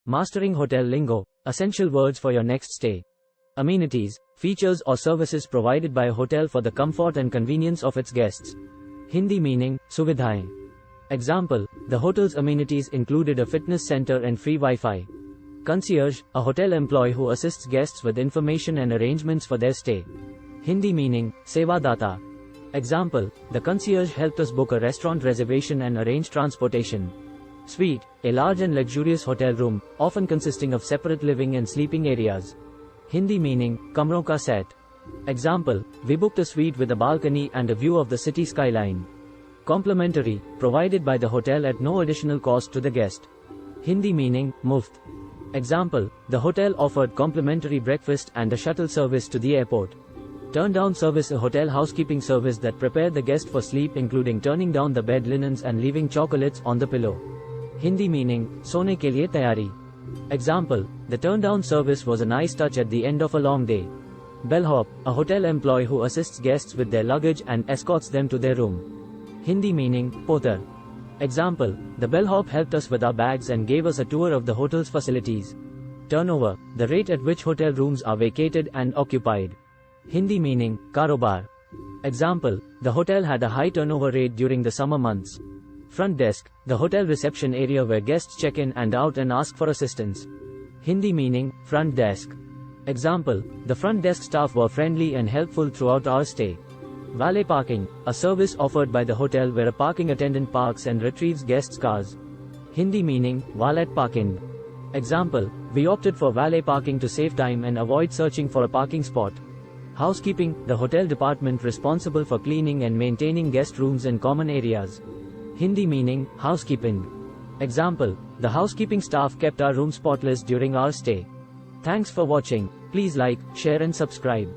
Mastering hotel lingo, essential words for your next stay. Amenities, features or services provided by a hotel for the comfort and convenience of its guests. Hindi meaning, suvidhaएं. Example, the hotel's amenities included a fitness center and free Wi-Fi. Concierge, a hotel employee who assists guests with information and arrangements for their stay. Hindi meaning, sevadata. Example, the concierge helped us book a restaurant reservation and arrange transportation. Suite, a large and luxurious hotel room, often consisting of separate living and sleeping areas. Hindi meaning, kamron ka set. Example, we booked a suite with a balcony and a view of the city skyline. Complimentary, provided by the hotel at no additional cost to the guest. Hindi meaning, muft. Example, the hotel offered complimentary breakfast and a shuttle service to the airport. Turn down service, a hotel housekeeping service that prepared the guest for sleep, including turning down the bed linens and leaving chocolates on the pillow. Hindi meaning, sone ke liye tayari. Example, the turn down service was a nice touch at the end of a long day. Bellhop, a hotel employee who assists guests with their luggage and escorts them to their room. Hindi meaning, potar. Example, the bellhop helped us with our bags and gave us a tour of the hotel's facilities. Turnover, the rate at which hotel rooms are vacated and occupied. Hindi meaning, karobar. Example, the hotel had a high turnover rate during the summer months. Front desk, the hotel reception area where guests check in and out and ask for assistance. Hindi meaning, front desk. Example, the front desk staff were friendly and helpful throughout our stay. Valet parking, a service offered by the hotel where a parking attendant parks and retrieves guests' cars. Hindi meaning, valet parking. Example, we opted for valet parking to save time and avoid searching for a parking spot. Housekeeping, the hotel department responsible for cleaning and maintaining guest rooms and common areas. Hindi meaning, housekeeping. Example, the housekeeping staff kept our room spotless during our stay. Thanks for watching. Please like, share and subscribe.